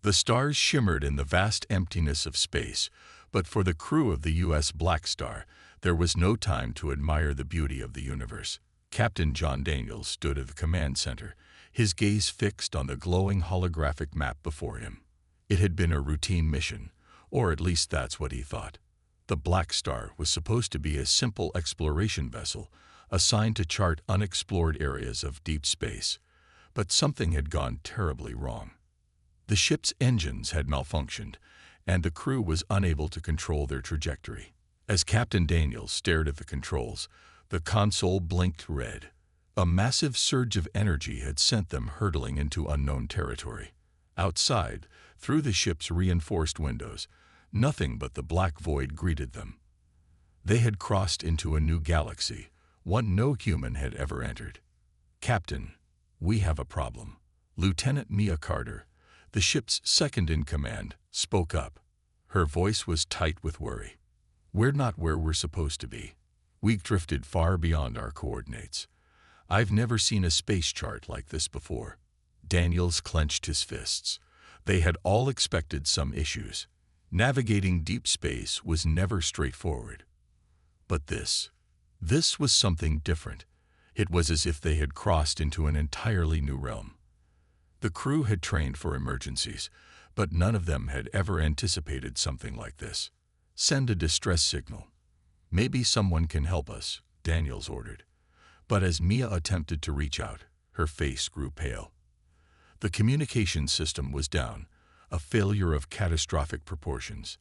The stars shimmered in the vast emptiness of space, but for the crew of the U.S. Blackstar, there was no time to admire the beauty of the universe. Captain John Daniels stood at the command center, his gaze fixed on the glowing holographic map before him. It had been a routine mission, or at least that's what he thought. The Blackstar was supposed to be a simple exploration vessel, assigned to chart unexplored areas of deep space. But something had gone terribly wrong. The ship's engines had malfunctioned, and the crew was unable to control their trajectory. As Captain Daniels stared at the controls, the console blinked red. A massive surge of energy had sent them hurtling into unknown territory. Outside, through the ship's reinforced windows, nothing but the black void greeted them. They had crossed into a new galaxy, one no human had ever entered. "Captain, we have a problem." Lieutenant Mia Carter, the ship's second-in-command, spoke up. Her voice was tight with worry. "We're not where we're supposed to be. We've drifted far beyond our coordinates. I've never seen a space chart like this before." Daniels clenched his fists. They had all expected some issues. Navigating deep space was never straightforward. But this was something different. It was as if they had crossed into an entirely new realm. The crew had trained for emergencies, but none of them had ever anticipated something like this. "Send a distress signal. Maybe someone can help us," Daniels ordered. But as Mia attempted to reach out, her face grew pale. The communication system was down, a failure of catastrophic proportions.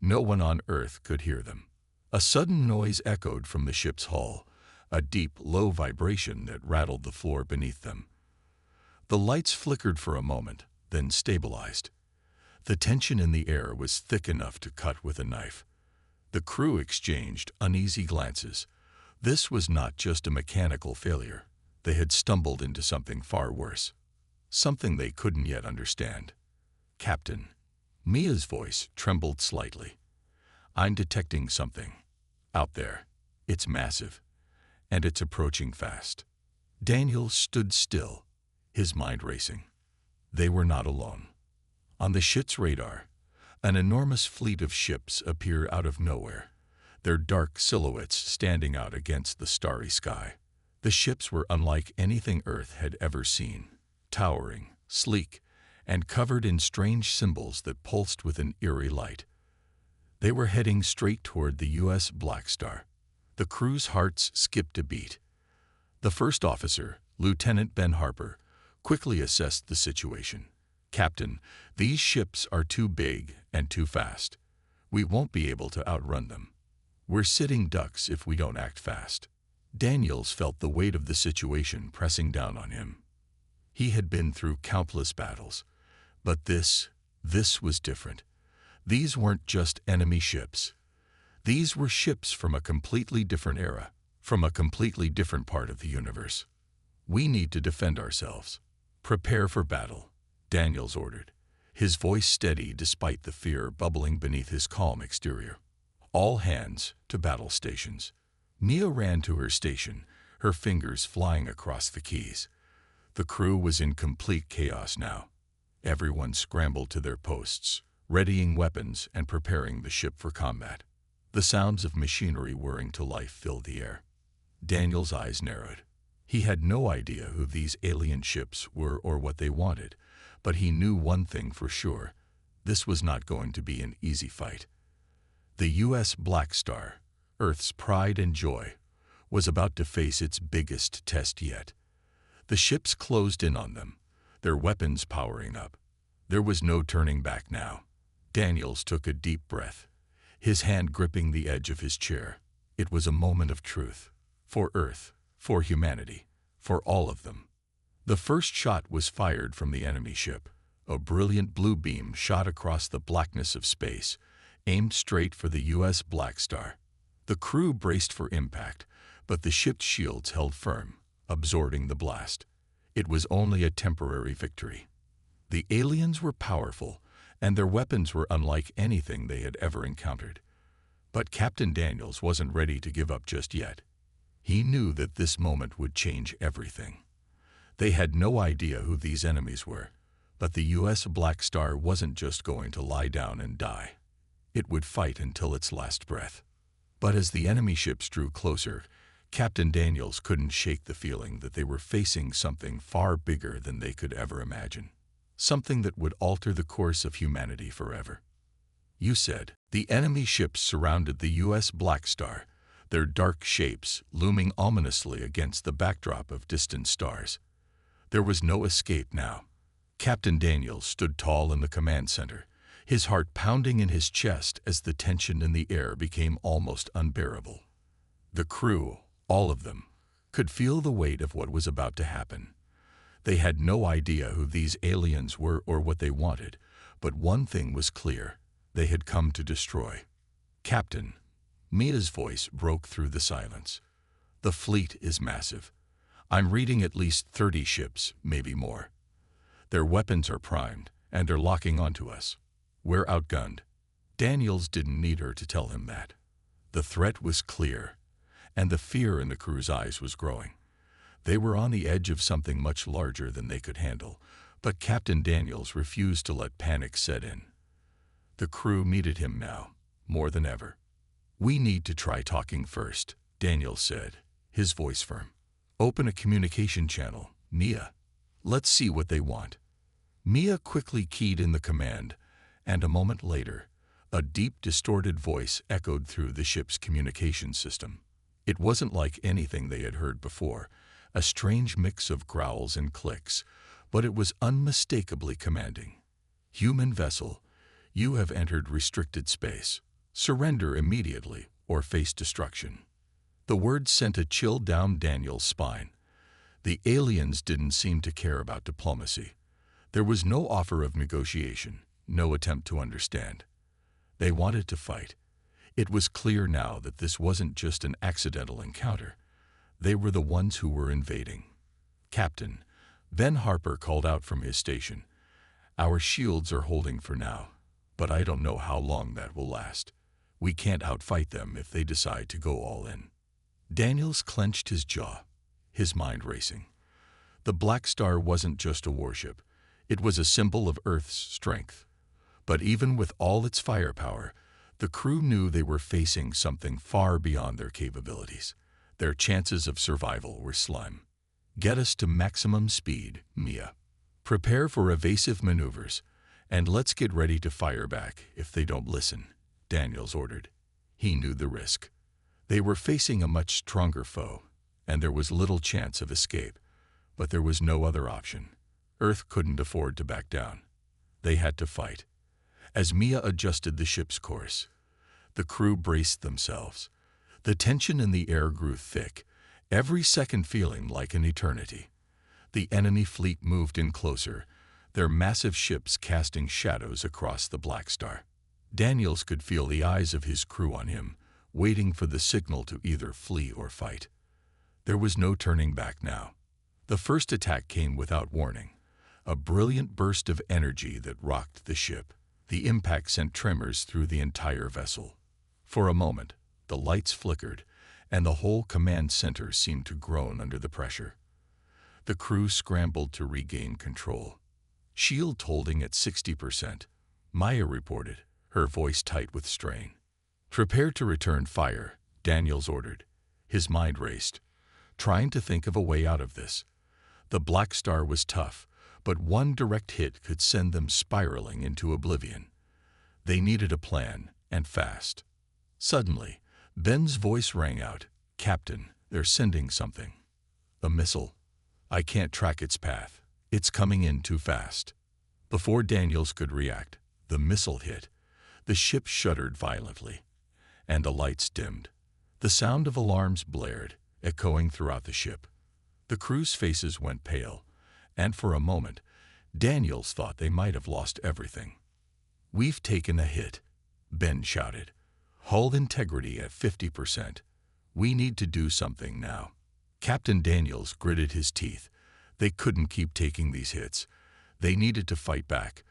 No one on Earth could hear them. A sudden noise echoed from the ship's hull, a deep, low vibration that rattled the floor beneath them. The lights flickered for a moment, then stabilized. The tension in the air was thick enough to cut with a knife. The crew exchanged uneasy glances. This was not just a mechanical failure. They had stumbled into something far worse. Something they couldn't yet understand. "Captain," Mia's voice trembled slightly. "I'm detecting something. Out there. It's massive. And it's approaching fast." Daniel stood still, his mind racing. They were not alone. On the ship's radar, an enormous fleet of ships appeared out of nowhere, their dark silhouettes standing out against the starry sky. The ships were unlike anything Earth had ever seen, towering, sleek, and covered in strange symbols that pulsed with an eerie light. They were heading straight toward the U.S. Blackstar. The crew's hearts skipped a beat. The first officer, Lieutenant Ben Harper, quickly assessed the situation. "Captain, these ships are too big and too fast. We won't be able to outrun them. We're sitting ducks if we don't act fast." Daniels felt the weight of the situation pressing down on him. He had been through countless battles, but this was different. These weren't just enemy ships. These were ships from a completely different era, from a completely different part of the universe. "We need to defend ourselves. Prepare for battle," Daniels ordered, his voice steady despite the fear bubbling beneath his calm exterior. "All hands to battle stations." Mia ran to her station, her fingers flying across the keys. The crew was in complete chaos now. Everyone scrambled to their posts, readying weapons and preparing the ship for combat. The sounds of machinery whirring to life filled the air. Daniel's eyes narrowed. He had no idea who these alien ships were or what they wanted, but he knew one thing for sure: this was not going to be an easy fight. The U.S. Blackstar, Earth's pride and joy, was about to face its biggest test yet. The ships closed in on them, their weapons powering up. There was no turning back now. Daniels took a deep breath, his hand gripping the edge of his chair. It was a moment of truth. For Earth, for humanity, for all of them. The first shot was fired from the enemy ship. A brilliant blue beam shot across the blackness of space, aimed straight for the U.S. Blackstar. The crew braced for impact, but the ship's shields held firm, absorbing the blast. It was only a temporary victory. The aliens were powerful, and their weapons were unlike anything they had ever encountered. But Captain Daniels wasn't ready to give up just yet. He knew that this moment would change everything. They had no idea who these enemies were, But the U.S. Blackstar wasn't just going to lie down and die. It would fight until its last breath. But as the enemy ships drew closer, Captain Daniels couldn't shake the feeling that they were facing something far bigger than they could ever imagine. Something that would alter the course of humanity forever. You said. The enemy ships surrounded the U.S. Blackstar, their dark shapes looming ominously against the backdrop of distant stars. There was no escape now. Captain Daniels stood tall in the command center, his heart pounding in his chest as the tension in the air became almost unbearable. The crew, all of them, could feel the weight of what was about to happen. They had no idea who these aliens were or what they wanted, but one thing was clear: they had come to destroy. Captain, Mia's voice broke through the silence. The fleet is massive. I'm reading at least 30 ships, maybe more. Their weapons are primed, and they're locking onto us. We're outgunned. Daniels didn't need her to tell him that. The threat was clear, and the fear in the crew's eyes was growing. They were on the edge of something much larger than they could handle, but Captain Daniels refused to let panic set in. The crew needed him now, more than ever. We need to try talking first, Daniels said, his voice firm. Open a communication channel, Mia. Let's see what they want. Mia quickly keyed in the command, and a moment later, a deep, distorted voice echoed through the ship's communication system. It wasn't like anything they had heard before, a strange mix of growls and clicks, but it was unmistakably commanding. Human vessel, you have entered restricted space. Surrender immediately or face destruction. The words sent a chill down Daniel's spine. The aliens didn't seem to care about diplomacy. There was no offer of negotiation, no attempt to understand. They wanted to fight. It was clear now that this wasn't just an accidental encounter. They were the ones who were invading. Captain, Ben Harper called out from his station. Our shields are holding for now, but I don't know how long that will last. We can't outfight them if they decide to go all in. Daniels clenched his jaw, his mind racing. The Blackstar wasn't just a warship. It was a symbol of Earth's strength. But even with all its firepower, the crew knew they were facing something far beyond their capabilities. Their chances of survival were slim. Get us to maximum speed, Mia. Prepare for evasive maneuvers, and let's get ready to fire back if they don't listen, Daniels ordered. He knew the risk. They were facing a much stronger foe, and there was little chance of escape. But there was no other option. Earth couldn't afford to back down. They had to fight. As Mia adjusted the ship's course, the crew braced themselves. The tension in the air grew thick, every second feeling like an eternity. The enemy fleet moved in closer, their massive ships casting shadows across the Blackstar. Daniels could feel the eyes of his crew on him, waiting for the signal to either flee or fight. There was no turning back now. The first attack came without warning, a brilliant burst of energy that rocked the ship. The impact sent tremors through the entire vessel. For a moment, the lights flickered, and the whole command center seemed to groan under the pressure. The crew scrambled to regain control. Shield holding at 60%, Maya reported, her voice tight with strain. Prepare to return fire, Daniels ordered. His mind raced, trying to think of a way out of this. The Blackstar was tough, but one direct hit could send them spiraling into oblivion. They needed a plan, and fast. Suddenly, Ben's voice rang out. Captain, they're sending something. A missile. I can't track its path. It's coming in too fast. Before Daniels could react, the missile hit. The ship shuddered violently, and the lights dimmed. The sound of alarms blared, echoing throughout the ship. The crew's faces went pale, and for a moment, Daniels thought they might have lost everything. We've taken a hit, Ben shouted. Hull integrity at 50%. We need to do something now. Captain Daniels gritted his teeth. They couldn't keep taking these hits. They needed to fight back,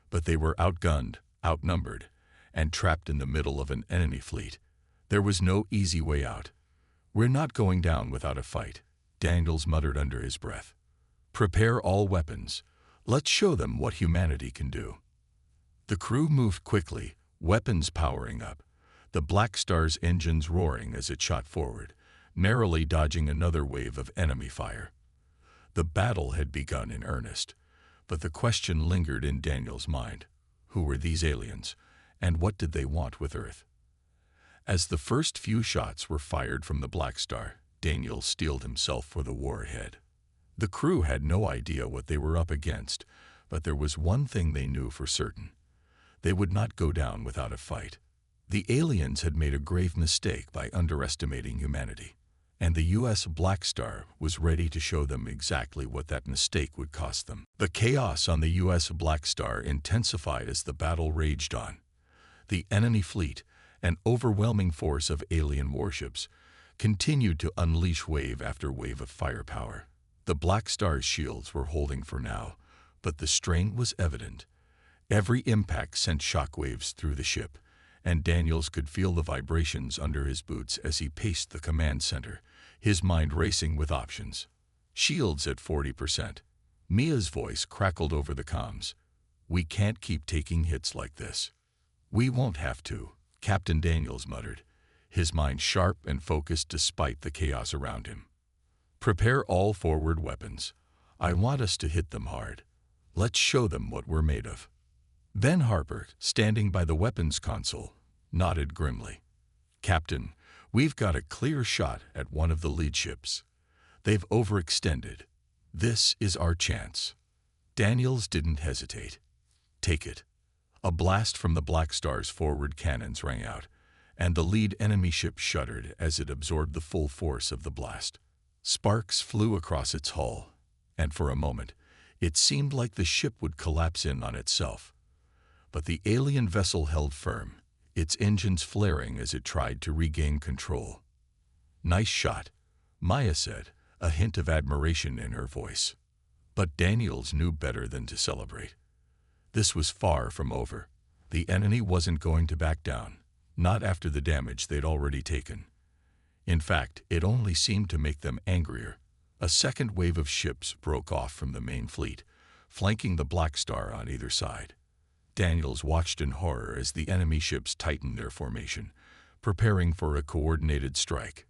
but they were outgunned, outnumbered, and trapped in the middle of an enemy fleet. There was no easy way out. We're not going down without a fight, Daniels muttered under his breath. Prepare all weapons. Let's show them what humanity can do. The crew moved quickly, weapons powering up, the Blackstar's engines roaring as it shot forward, narrowly dodging another wave of enemy fire. The battle had begun in earnest, but the question lingered in Daniel's mind. Who were these aliens, and what did they want with Earth? As the first few shots were fired from the Blackstar, Daniel steeled himself for the war ahead. The crew had no idea what they were up against, but there was one thing they knew for certain. They would not go down without a fight. The aliens had made a grave mistake by underestimating humanity, and the U.S. Blackstar was ready to show them exactly what that mistake would cost them. The chaos on the U.S. Blackstar intensified as the battle raged on. The enemy fleet, an overwhelming force of alien warships, continued to unleash wave after wave of firepower. The Blackstar's shields were holding for now, but the strain was evident. Every impact sent shockwaves through the ship, and Daniels could feel the vibrations under his boots as he paced the command center, his mind racing with options. Shields at 40%. Mia's voice crackled over the comms. "We can't keep taking hits like this." "We won't have to," Captain Daniels muttered, his mind sharp and focused despite the chaos around him. "Prepare all forward weapons. I want us to hit them hard. Let's show them what we're made of." Ben Harper, standing by the weapons console, nodded grimly. "Captain, we've got a clear shot at one of the lead ships. They've overextended. This is our chance." Daniels didn't hesitate. "Take it." A blast from the Blackstar's forward cannons rang out, and the lead enemy ship shuddered as it absorbed the full force of the blast. Sparks flew across its hull, and for a moment, it seemed like the ship would collapse in on itself. But the alien vessel held firm, its engines flaring as it tried to regain control. "Nice shot," Maya said, a hint of admiration in her voice. But Daniels knew better than to celebrate. This was far from over. The enemy wasn't going to back down, not after the damage they'd already taken. In fact, it only seemed to make them angrier. A second wave of ships broke off from the main fleet, flanking the Blackstar on either side. Daniels watched in horror as the enemy ships tightened their formation, preparing for a coordinated strike.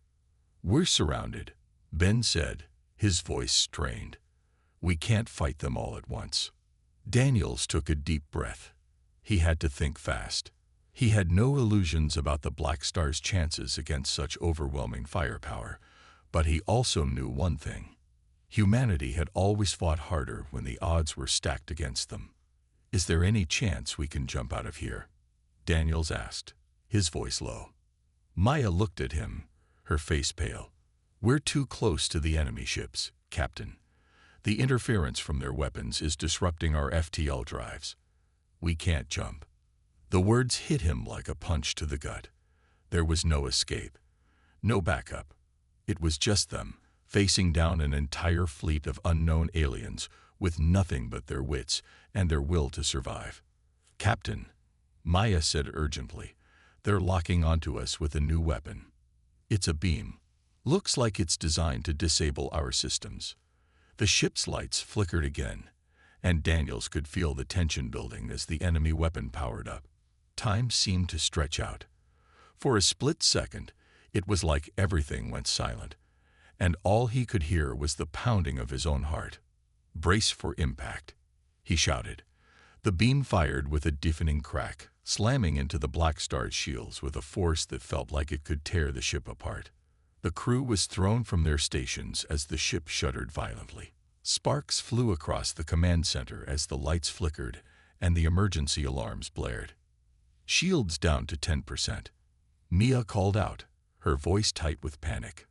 "We're surrounded," Ben said, his voice strained. "We can't fight them all at once." Daniels took a deep breath. He had to think fast. He had no illusions about the Blackstar's chances against such overwhelming firepower, but he also knew one thing. Humanity had always fought harder when the odds were stacked against them. "Is there any chance we can jump out of here?" Daniels asked, his voice low. Maya looked at him, her face pale. "We're too close to the enemy ships, Captain. The interference from their weapons is disrupting our FTL drives. We can't jump." The words hit him like a punch to the gut. There was no escape, no backup. It was just them, facing down an entire fleet of unknown aliens with nothing but their wits and their will to survive. "Captain," Maya said urgently, "they're locking onto us with a new weapon. It's a beam. Looks like it's designed to disable our systems." The ship's lights flickered again, and Daniels could feel the tension building as the enemy weapon powered up. Time seemed to stretch out. For a split second, it was like everything went silent, and all he could hear was the pounding of his own heart. "Brace for impact," he shouted. The beam fired with a deafening crack, slamming into the Blackstar's shields with a force that felt like it could tear the ship apart. The crew was thrown from their stations as the ship shuddered violently. Sparks flew across the command center as the lights flickered and the emergency alarms blared. "Shields down to 10%. Mia called out, her voice tight with panic.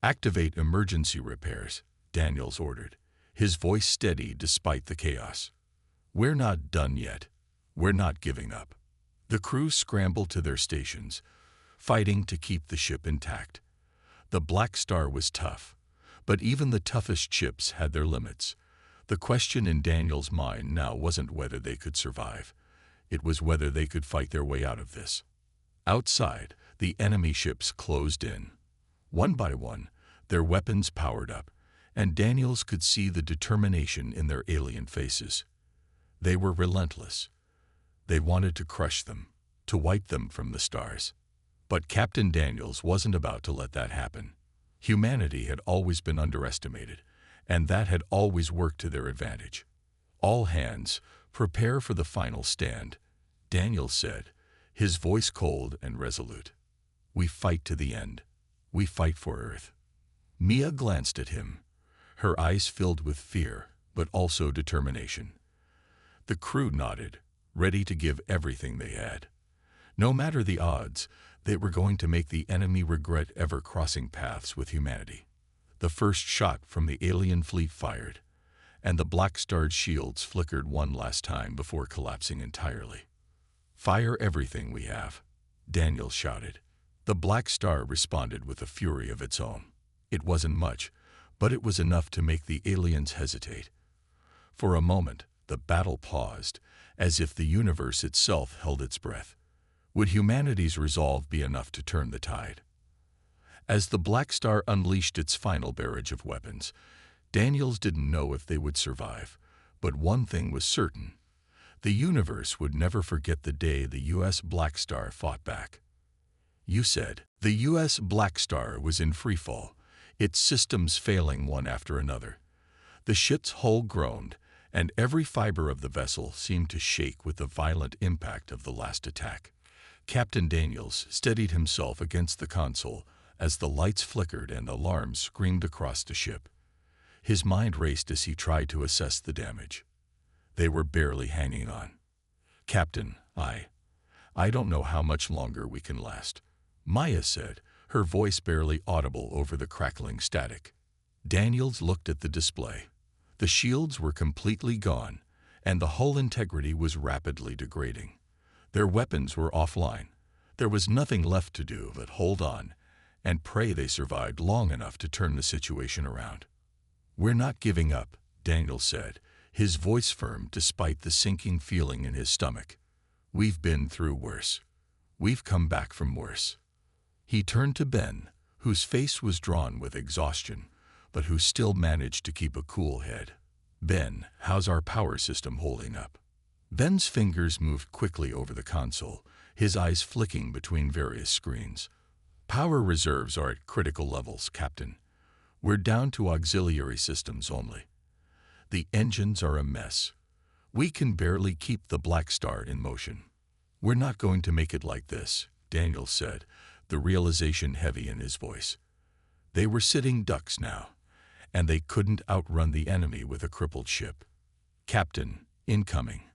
"Activate emergency repairs," Daniels ordered, his voice steady despite the chaos. "We're not done yet. We're not giving up." The crew scrambled to their stations, fighting to keep the ship intact. The Blackstar was tough, but even the toughest ships had their limits. The question in Daniels' mind now wasn't whether they could survive. It was whether they could fight their way out of this. Outside, the enemy ships closed in. One by one, their weapons powered up, and Daniels could see the determination in their alien faces. They were relentless. They wanted to crush them, to wipe them from the stars. But Captain Daniels wasn't about to let that happen. Humanity had always been underestimated, and that had always worked to their advantage. "All hands, prepare for the final stand," Daniels said, his voice cold and resolute. "We fight to the end. We fight for Earth." Mia glanced at him, her eyes filled with fear, but also determination. The crew nodded, ready to give everything they had. No matter the odds, they were going to make the enemy regret ever crossing paths with humanity. The first shot from the alien fleet fired, and the Blackstar's shields flickered one last time before collapsing entirely. "Fire everything we have," Daniels shouted. The Blackstar responded with a fury of its own. It wasn't much, but it was enough to make the aliens hesitate. For a moment, the battle paused, as if the universe itself held its breath. Would humanity's resolve be enough to turn the tide? As the Blackstar unleashed its final barrage of weapons, Daniels didn't know if they would survive, but one thing was certain. The universe would never forget the day the U.S. Blackstar fought back. "You said." The U.S. Blackstar was in freefall, its systems failing one after another. The ship's hull groaned, and every fiber of the vessel seemed to shake with the violent impact of the last attack. Captain Daniels steadied himself against the console as the lights flickered and alarms screamed across the ship. His mind raced as he tried to assess the damage. They were barely hanging on. "Captain, I don't know how much longer we can last," Maya said, her voice barely audible over the crackling static. Daniels looked at the display. The shields were completely gone, and the hull integrity was rapidly degrading. Their weapons were offline. There was nothing left to do but hold on and pray they survived long enough to turn the situation around. "We're not giving up," Daniels said, his voice firm despite the sinking feeling in his stomach. "We've been through worse. We've come back from worse." He turned to Ben, whose face was drawn with exhaustion, but who still managed to keep a cool head. "Ben, how's our power system holding up?" Ben's fingers moved quickly over the console, his eyes flicking between various screens. "Power reserves are at critical levels, Captain. We're down to auxiliary systems only. The engines are a mess. We can barely keep the Blackstar in motion." "We're not going to make it like this," Daniels said, the realization heavy in his voice. They were sitting ducks now, and they couldn't outrun the enemy with a crippled ship. "Captain, incoming,"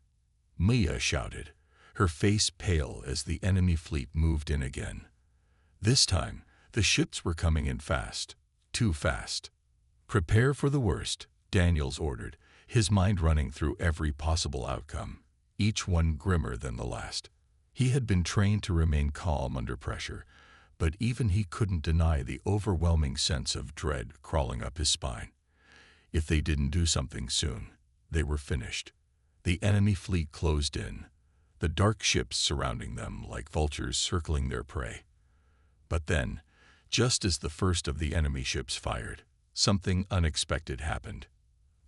Mia shouted, her face pale as the enemy fleet moved in again. This time, the ships were coming in fast, too fast. "Prepare for the worst," Daniels ordered, his mind running through every possible outcome, each one grimmer than the last. He had been trained to remain calm under pressure, but even he couldn't deny the overwhelming sense of dread crawling up his spine. If they didn't do something soon, they were finished. The enemy fleet closed in, the dark ships surrounding them like vultures circling their prey. But then, just as the first of the enemy ships fired, something unexpected happened.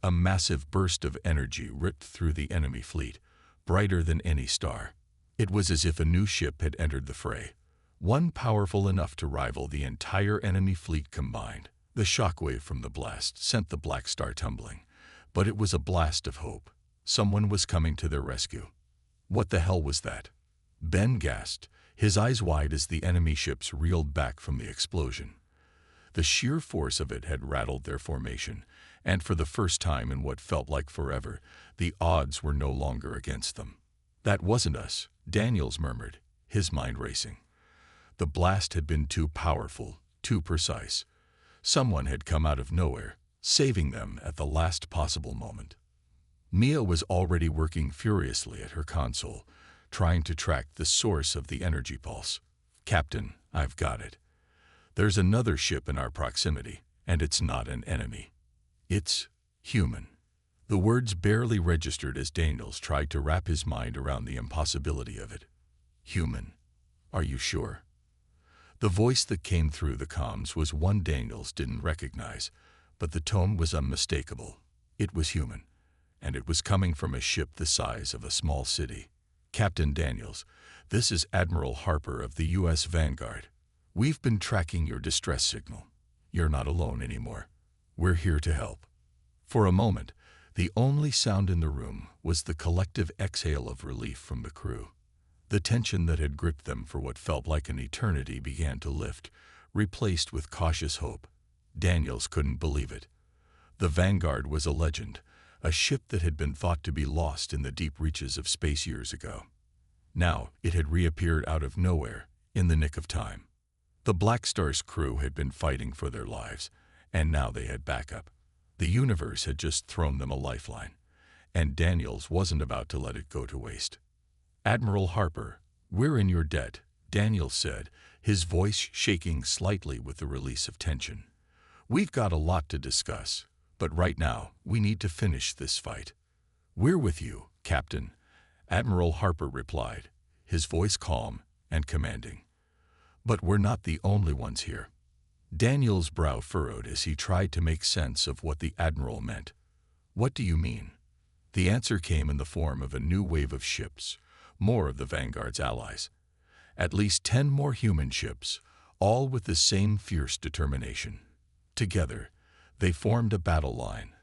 A massive burst of energy ripped through the enemy fleet, brighter than any star. It was as if a new ship had entered the fray, one powerful enough to rival the entire enemy fleet combined. The shockwave from the blast sent the Blackstar tumbling, but it was a blast of hope. Someone was coming to their rescue. "What the hell was that?" Ben gasped, his eyes wide as the enemy ships reeled back from the explosion. The sheer force of it had rattled their formation, and for the first time in what felt like forever, the odds were no longer against them. "That wasn't us," Daniels murmured, his mind racing. The blast had been too powerful, too precise. Someone had come out of nowhere, saving them at the last possible moment. Mia was already working furiously at her console, trying to track the source of the energy pulse. "Captain, I've got it. There's another ship in our proximity, and it's not an enemy. It's human." The words barely registered as Daniels tried to wrap his mind around the impossibility of it. "Human? Are you sure?" The voice that came through the comms was one Daniels didn't recognize, But the tone was unmistakable. It was human, and it was coming from a ship the size of a small city. "Captain Daniels, this is Admiral Harper of the U.S. Vanguard. We've been tracking your distress signal. You're not alone anymore. We're here to help." For a moment, the only sound in the room was the collective exhale of relief from the crew. The tension that had gripped them for what felt like an eternity began to lift, replaced with cautious hope. Daniels couldn't believe it. The Vanguard was a legend, a ship that had been thought to be lost in the deep reaches of space years ago. Now it had reappeared out of nowhere, in the nick of time. The Blackstar's crew had been fighting for their lives, and now they had backup. The universe had just thrown them a lifeline, and Daniels wasn't about to let it go to waste. "Admiral Harper, we're in your debt," Daniels said, his voice shaking slightly with the release of tension. "We've got a lot to discuss, but right now we need to finish this fight." "We're with you, Captain," Admiral Harper replied, his voice calm and commanding. "But we're not the only ones here." Daniel's brow furrowed as he tried to make sense of what the Admiral meant. "What do you mean?" The answer came in the form of a new wave of ships, more of the Vanguard's allies. At least 10 more human ships, all with the same fierce determination. Together, they formed a battle line,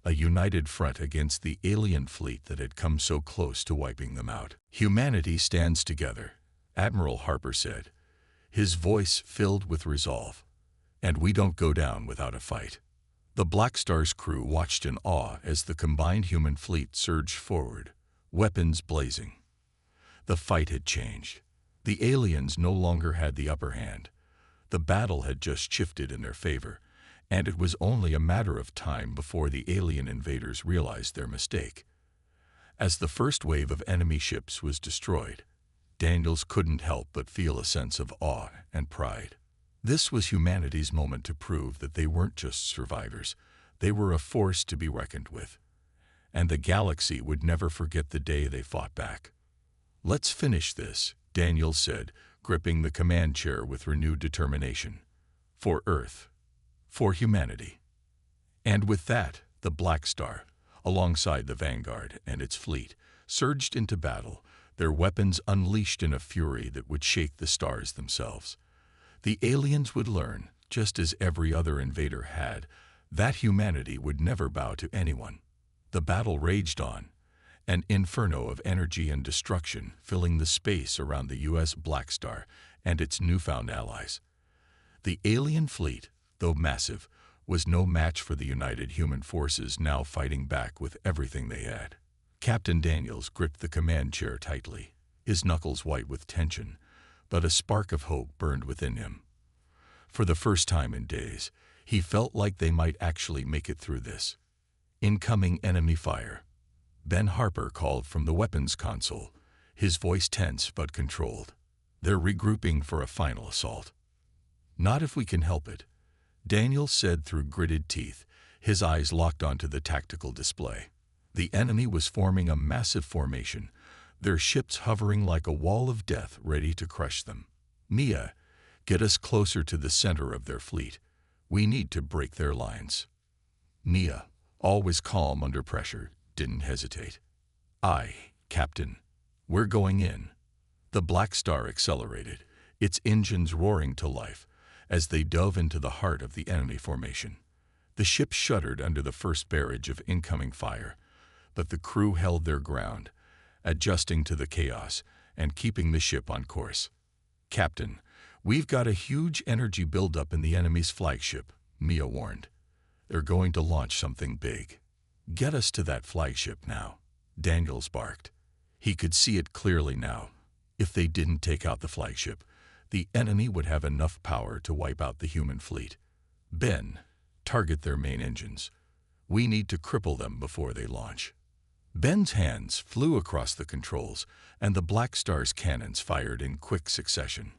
a united front against the alien fleet that had come so close to wiping them out. "Humanity stands together," Admiral Harper said, his voice filled with resolve. "And we don't go down without a fight." The Blackstar's crew watched in awe as the combined human fleet surged forward, weapons blazing. The fight had changed. The aliens no longer had the upper hand. The battle had just shifted in their favor, and it was only a matter of time before the alien invaders realized their mistake. As the first wave of enemy ships was destroyed, Daniels couldn't help but feel a sense of awe and pride. This was humanity's moment to prove that they weren't just survivors, they were a force to be reckoned with. And the galaxy would never forget the day they fought back. "Let's finish this," Daniels said, gripping the command chair with renewed determination. "For Earth. For humanity." And with that, the Blackstar, alongside the Vanguard and its fleet, surged into battle, their weapons unleashed in a fury that would shake the stars themselves. The aliens would learn, just as every other invader had, that humanity would never bow to anyone. The battle raged on, an inferno of energy and destruction filling the space around the U.S. Blackstar and its newfound allies. The alien fleet, though massive, was no match for the united human forces now fighting back with everything they had. Captain Daniels gripped the command chair tightly, his knuckles white with tension, but a spark of hope burned within him. For the first time in days, he felt like they might actually make it through this. Incoming enemy fire. Ben Harper called from the weapons console, his voice tense but controlled. "They're regrouping for a final assault." "Not if we can help it," Daniels said through gritted teeth, his eyes locked onto the tactical display. The enemy was forming a massive formation, their ships hovering like a wall of death ready to crush them. "Mia, get us closer to the center of their fleet. We need to break their lines." Mia, always calm under pressure, didn't hesitate. "Aye, Captain. We're going in." The Blackstar accelerated, its engines roaring to life, as they dove into the heart of the enemy formation. The ship shuddered under the first barrage of incoming fire, but the crew held their ground, adjusting to the chaos and keeping the ship on course. "Captain, we've got a huge energy buildup in the enemy's flagship," Mia warned. "They're going to launch something big." "Get us to that flagship now," Daniels barked. He could see it clearly now. If they didn't take out the flagship, the enemy would have enough power to wipe out the human fleet. "Ben, target their main engines. We need to cripple them before they launch." Ben's hands flew across the controls, and the Blackstar's cannons fired in quick succession.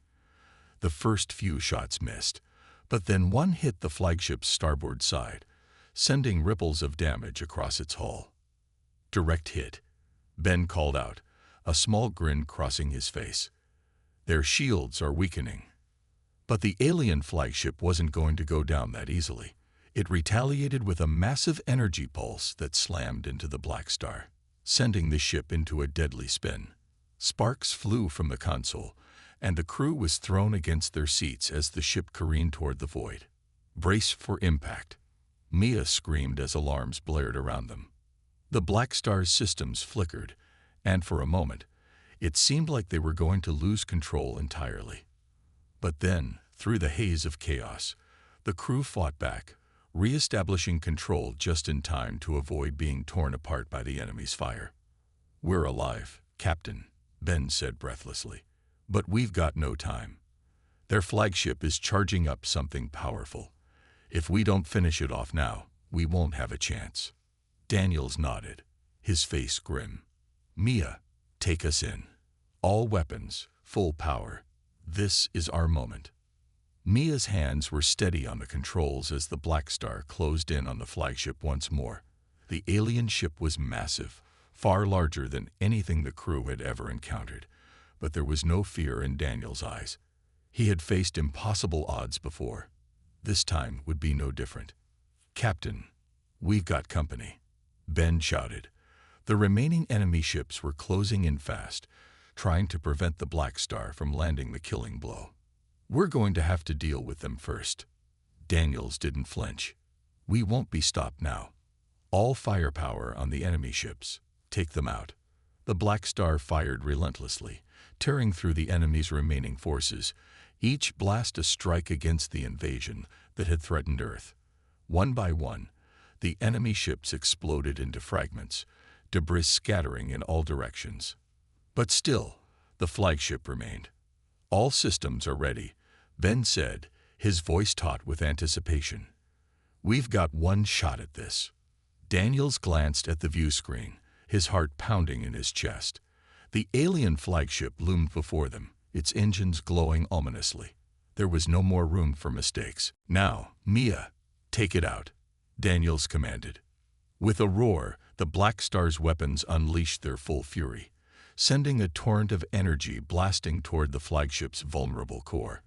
The first few shots missed, but then one hit the flagship's starboard side, sending ripples of damage across its hull. "Direct hit," Ben called out, a small grin crossing his face. "Their shields are weakening." But the alien flagship wasn't going to go down that easily. It retaliated with a massive energy pulse that slammed into the Blackstar, sending the ship into a deadly spin. Sparks flew from the console, and the crew was thrown against their seats as the ship careened toward the void. "Brace for impact," Mia screamed as alarms blared around them. The Blackstar's systems flickered, and for a moment, it seemed like they were going to lose control entirely. But then, through the haze of chaos, the crew fought back, re-establishing control just in time to avoid being torn apart by the enemy's fire. "We're alive, Captain," Ben said breathlessly. "But we've got no time. Their flagship is charging up something powerful. If we don't finish it off now, we won't have a chance." Daniels nodded, his face grim. "Mia, take us in. All weapons, full power. This is our moment." Mia's hands were steady on the controls as the Blackstar closed in on the flagship once more. The alien ship was massive, far larger than anything the crew had ever encountered, but there was no fear in Daniel's eyes. He had faced impossible odds before. This time would be no different. "Captain, we've got company," Ben shouted. The remaining enemy ships were closing in fast, trying to prevent the Blackstar from landing the killing blow. "We're going to have to deal with them first." Daniels didn't flinch. "We won't be stopped now. All firepower on the enemy ships. Take them out." The Blackstar fired relentlessly, tearing through the enemy's remaining forces, each blast a strike against the invasion that had threatened Earth. One by one, the enemy ships exploded into fragments, debris scattering in all directions. But still, the flagship remained. "All systems are ready," Ben said, his voice taut with anticipation. "We've got one shot at this." Daniels glanced at the view screen, his heart pounding in his chest. The alien flagship loomed before them, its engines glowing ominously. There was no more room for mistakes. "Now, Mia, take it out," Daniels commanded. With a roar, the Blackstar's weapons unleashed their full fury, sending a torrent of energy blasting toward the flagship's vulnerable core.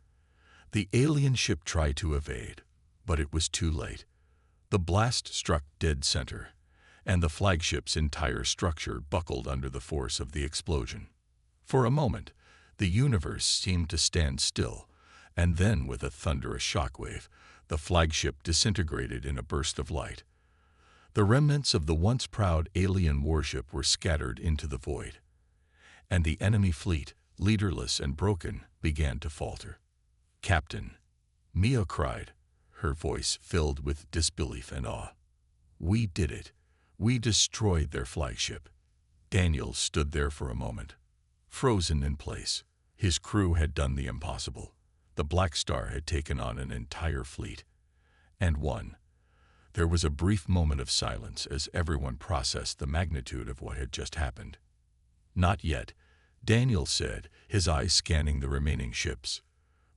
The alien ship tried to evade, but it was too late. The blast struck dead center, and the flagship's entire structure buckled under the force of the explosion. For a moment, the universe seemed to stand still, and then with a thunderous shockwave, the flagship disintegrated in a burst of light. The remnants of the once proud alien warship were scattered into the void, and the enemy fleet, leaderless and broken, began to falter. "Captain," Mia cried, her voice filled with disbelief and awe. "We did it. We destroyed their flagship." Daniel stood there for a moment, frozen in place. His crew had done the impossible. The Blackstar had taken on an entire fleet, and won. There was a brief moment of silence as everyone processed the magnitude of what had just happened. "Not yet," Daniel said, his eyes scanning the remaining ships.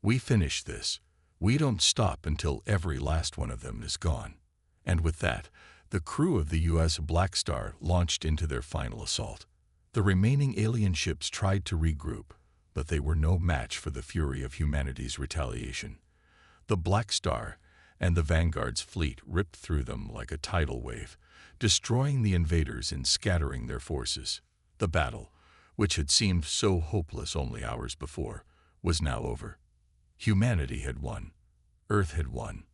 "We finish this. We don't stop until every last one of them is gone." And with that, the crew of the U.S. Blackstar launched into their final assault. The remaining alien ships tried to regroup, but they were no match for the fury of humanity's retaliation. The Blackstar and the Vanguard's fleet ripped through them like a tidal wave, destroying the invaders and scattering their forces. The battle, which had seemed so hopeless only hours before, was now over. Humanity had won. Earth had won.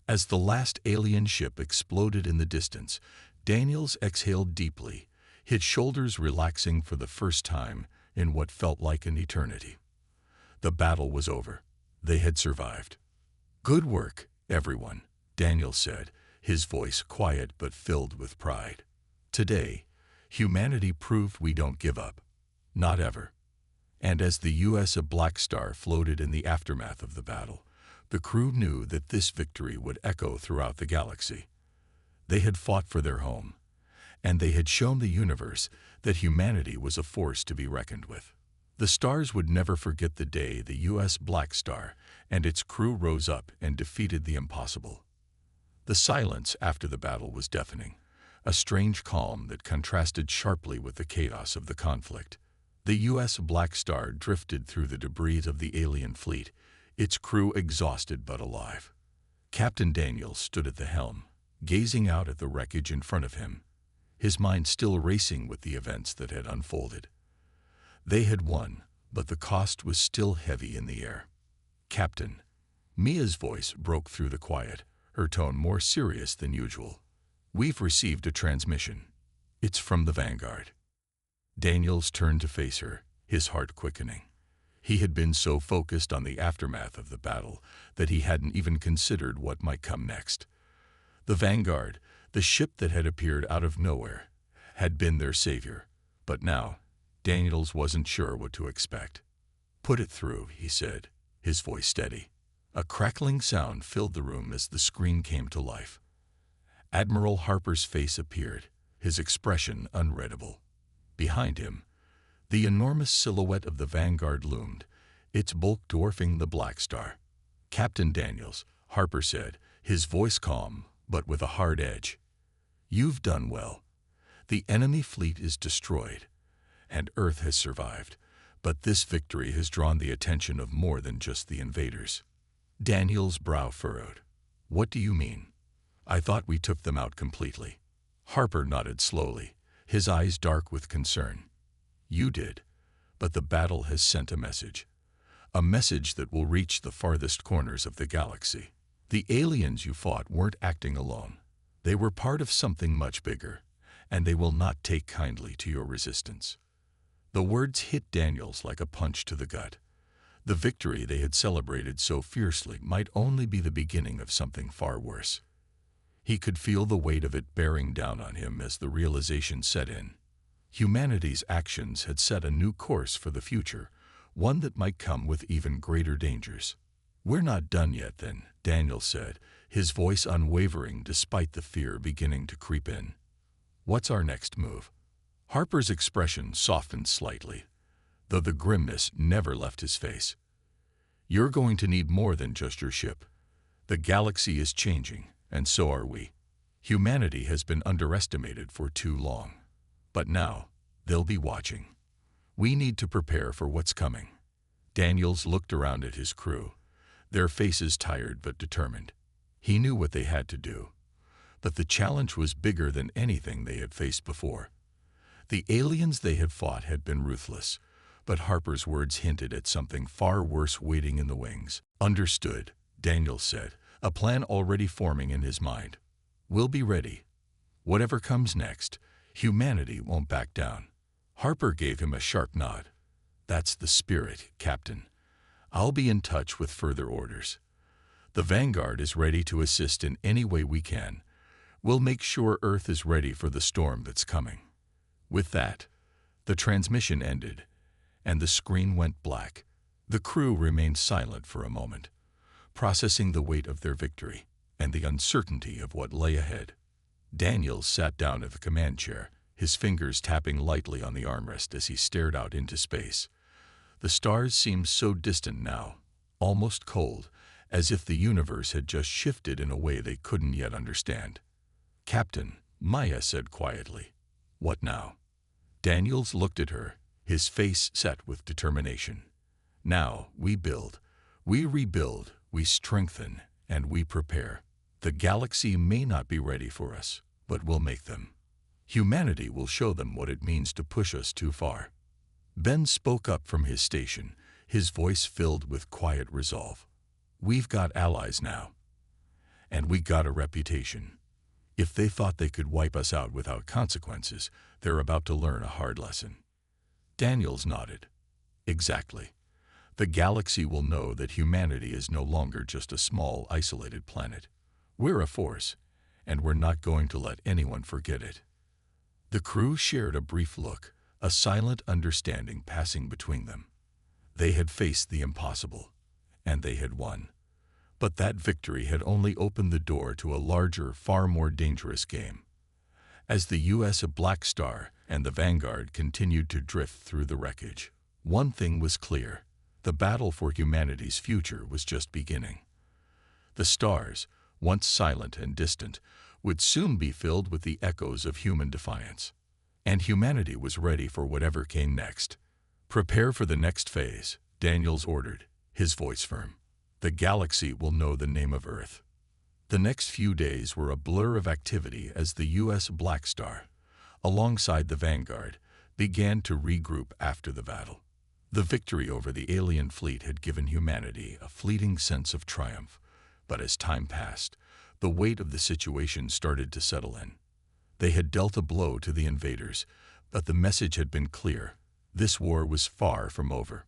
As the last alien ship exploded in the distance, Daniels exhaled deeply, his shoulders relaxing for the first time in what felt like an eternity. The battle was over. They had survived. "Good work, everyone," Daniel said, his voice quiet but filled with pride. "Today, humanity proved we don't give up. Not ever." And as the U.S. Blackstar floated in the aftermath of the battle, the crew knew that this victory would echo throughout the galaxy. They had fought for their home, and they had shown the universe that humanity was a force to be reckoned with. The stars would never forget the day the U.S. Blackstar and its crew rose up and defeated the impossible. The silence after the battle was deafening, a strange calm that contrasted sharply with the chaos of the conflict. The U.S. Blackstar drifted through the debris of the alien fleet, its crew exhausted but alive. Captain Daniels stood at the helm, gazing out at the wreckage in front of him, his mind still racing with the events that had unfolded. They had won, but the cost was still heavy in the air. "Captain," Mia's voice broke through the quiet, her tone more serious than usual. "We've received a transmission. It's from the Vanguard." Daniels turned to face her, his heart quickening. He had been so focused on the aftermath of the battle that he hadn't even considered what might come next. The Vanguard, the ship that had appeared out of nowhere, had been their savior, but now Daniels wasn't sure what to expect. "Put it through," he said, his voice steady. A crackling sound filled the room as the screen came to life. Admiral Harper's face appeared, his expression unreadable. Behind him, the enormous silhouette of the Vanguard loomed, its bulk dwarfing the Blackstar. "Captain Daniels," Harper said, his voice calm, but with a hard edge. "You've done well. The enemy fleet is destroyed, and Earth has survived, but this victory has drawn the attention of more than just the invaders." Daniels' brow furrowed. "What do you mean? I thought we took them out completely." Harper nodded slowly, his eyes dark with concern. "You did, but the battle has sent a message that will reach the farthest corners of the galaxy. The aliens you fought weren't acting alone. They were part of something much bigger, and they will not take kindly to your resistance." The words hit Daniels like a punch to the gut. The victory they had celebrated so fiercely might only be the beginning of something far worse. He could feel the weight of it bearing down on him as the realization set in. Humanity's actions had set a new course for the future, one that might come with even greater dangers. "We're not done yet then," Daniels said, his voice unwavering despite the fear beginning to creep in. "What's our next move?" Harper's expression softened slightly, though the grimness never left his face. "You're going to need more than just your ship. The galaxy is changing, and so are we. Humanity has been underestimated for too long. But now, they'll be watching. We need to prepare for what's coming." Daniels looked around at his crew, their faces tired but determined. He knew what they had to do, but the challenge was bigger than anything they had faced before. The aliens they had fought had been ruthless, but Harper's words hinted at something far worse waiting in the wings. "Understood," Daniels said, a plan already forming in his mind. "We'll be ready. Whatever comes next, humanity won't back down." Harper gave him a sharp nod. "That's the spirit, Captain. I'll be in touch with further orders. The Vanguard is ready to assist in any way we can. We'll make sure Earth is ready for the storm that's coming." With that, the transmission ended, and the screen went black. The crew remained silent for a moment, processing the weight of their victory and the uncertainty of what lay ahead. Daniels sat down at the command chair, his fingers tapping lightly on the armrest as he stared out into space. The stars seemed so distant now, almost cold, as if the universe had just shifted in a way they couldn't yet understand. "Captain," Maya said quietly. "What now?" Daniels looked at her, his face set with determination. "Now we build, we rebuild, we strengthen, and we prepare. The galaxy may not be ready for us, but we'll make them. Humanity will show them what it means to push us too far." Ben spoke up from his station, his voice filled with quiet resolve. "We've got allies now, and we got a reputation. If they thought they could wipe us out without consequences, they're about to learn a hard lesson." Daniels nodded. "Exactly. The galaxy will know that humanity is no longer just a small, isolated planet. We're a force, and we're not going to let anyone forget it." The crew shared a brief look, a silent understanding passing between them. They had faced the impossible, and they had won. But that victory had only opened the door to a larger, far more dangerous game. As the USS Blackstar and the Vanguard continued to drift through the wreckage, one thing was clear: the battle for humanity's future was just beginning. The stars, once silent and distant, would soon be filled with the echoes of human defiance. And humanity was ready for whatever came next. "Prepare for the next phase," Daniels ordered, his voice firm. "The galaxy will know the name of Earth. The next few days were a blur of activity as the U.S. Blackstar, alongside the Vanguard, began to regroup after the battle. The victory over the alien fleet had given humanity a fleeting sense of triumph, but as time passed, the weight of the situation started to settle in. They had dealt a blow to the invaders, but the message had been clear. This war was far from over.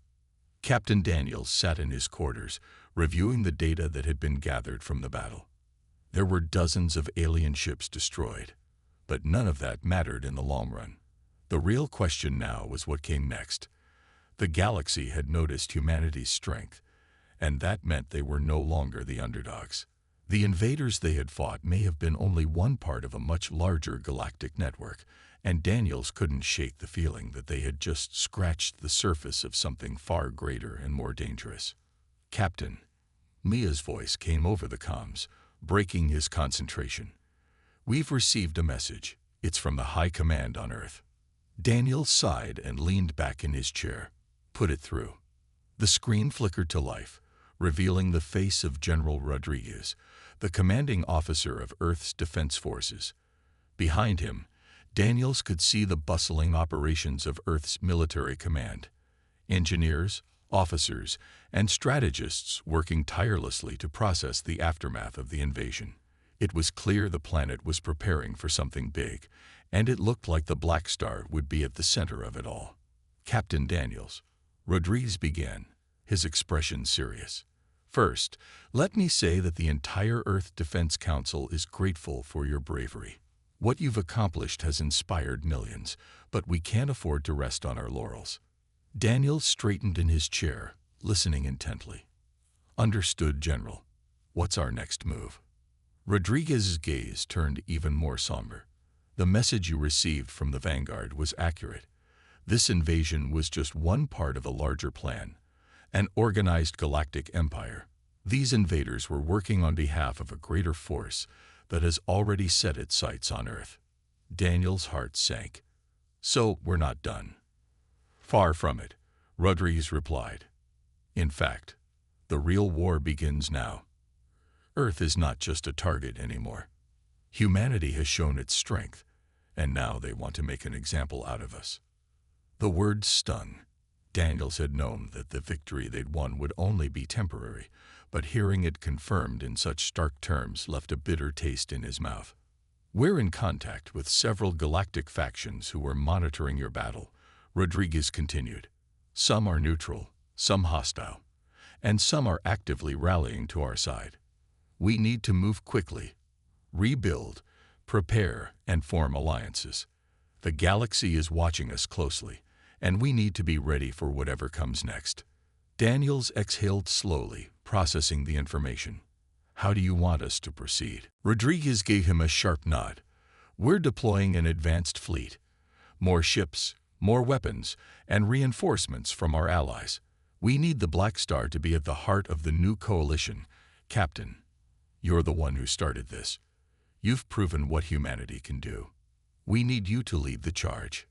Captain Daniels sat in his quarters, reviewing the data that had been gathered from the battle. There were dozens of alien ships destroyed, but none of that mattered in the long run. The real question now was what came next. The galaxy had noticed humanity's strength, and that meant they were no longer the underdogs. The invaders they had fought may have been only one part of a much larger galactic network, and Daniels couldn't shake the feeling that they had just scratched the surface of something far greater and more dangerous. "Captain," Mia's voice came over the comms, breaking his concentration. "We've received a message. It's from the High Command on Earth." Daniels sighed and leaned back in his chair. "Put it through." The screen flickered to life, revealing the face of General Rodriguez, the commanding officer of Earth's defense forces. Behind him, Daniels could see the bustling operations of Earth's military command. Engineers, officers, and strategists working tirelessly to process the aftermath of the invasion. It was clear the planet was preparing for something big, and it looked like the Blackstar would be at the center of it all. "Captain Daniels," Rodriguez began, his expression serious. "First, let me say that the entire Earth Defense Council is grateful for your bravery. What you've accomplished has inspired millions, but we can't afford to rest on our laurels." Daniels straightened in his chair, listening intently. "Understood, General. What's our next move?" Rodriguez's gaze turned even more somber. "The message you received from the Vanguard was accurate. This invasion was just one part of a larger plan, an organized galactic empire. These invaders were working on behalf of a greater force that has already set its sights on Earth." Daniel's heart sank. "So we're not done." "Far from it," Rodriguez replied. "In fact, the real war begins now. Earth is not just a target anymore. Humanity has shown its strength, and now they want to make an example out of us." The words stung. Daniels had known that the victory they'd won would only be temporary, but hearing it confirmed in such stark terms left a bitter taste in his mouth. "We're in contact with several galactic factions who are monitoring your battle," Rodriguez continued. "Some are neutral, some hostile, and some are actively rallying to our side. We need to move quickly, rebuild, prepare, and form alliances. The galaxy is watching us closely, and we need to be ready for whatever comes next." Daniels exhaled slowly, processing the information. "How do you want us to proceed?" Rodriguez gave him a sharp nod. "We're deploying an advanced fleet. More ships, more weapons, and reinforcements from our allies. We need the Blackstar to be at the heart of the new coalition. Captain, you're the one who started this. You've proven what humanity can do. We need you to lead the charge."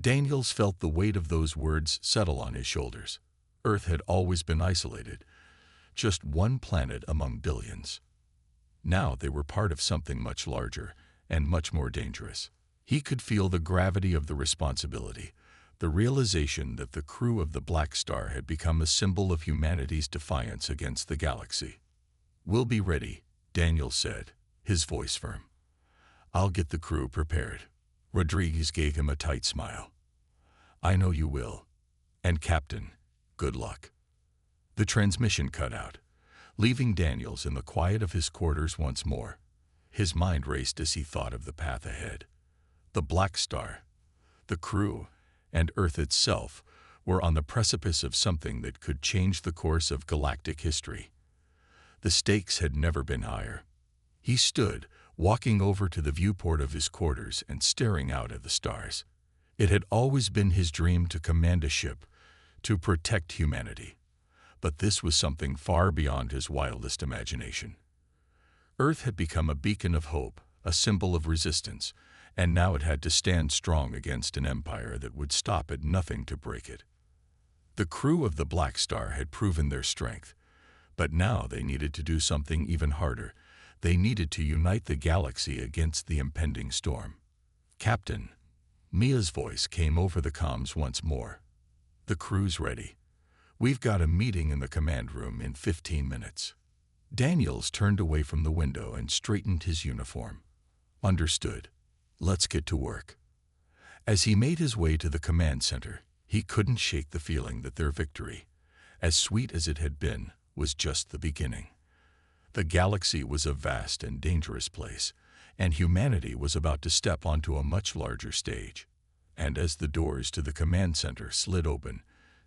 Daniels felt the weight of those words settle on his shoulders. Earth had always been isolated, just one planet among billions. Now they were part of something much larger and much more dangerous. He could feel the gravity of the responsibility, the realization that the crew of the Blackstar had become a symbol of humanity's defiance against the galaxy. "We'll be ready," Daniels said, his voice firm. "I'll get the crew prepared." Rodriguez gave him a tight smile. "I know you will. And Captain, good luck." The transmission cut out, leaving Daniels in the quiet of his quarters once more. His mind raced as he thought of the path ahead. The Blackstar, the crew, and Earth itself were on the precipice of something that could change the course of galactic history. The stakes had never been higher. He stood, walking over to the viewport of his quarters and staring out at the stars. It had always been his dream to command a ship, to protect humanity. But this was something far beyond his wildest imagination. Earth had become a beacon of hope, a symbol of resistance, and now it had to stand strong against an empire that would stop at nothing to break it. The crew of the Blackstar had proven their strength, but now they needed to do something even harder. They needed to unite the galaxy against the impending storm. "Captain," Mia's voice came over the comms once more. "The crew's ready. We've got a meeting in the command room in 15 minutes." Daniels turned away from the window and straightened his uniform. "Understood. Let's get to work." As he made his way to the command center, he couldn't shake the feeling that their victory, as sweet as it had been, was just the beginning. The galaxy was a vast and dangerous place, and humanity was about to step onto a much larger stage. And as the doors to the command center slid open,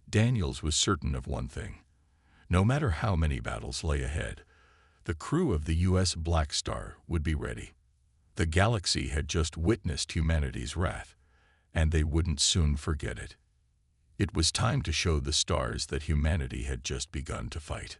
Daniels was certain of one thing. No matter how many battles lay ahead, the crew of the U.S. Blackstar would be ready. The galaxy had just witnessed humanity's wrath, and they wouldn't soon forget it. It was time to show the stars that humanity had just begun to fight.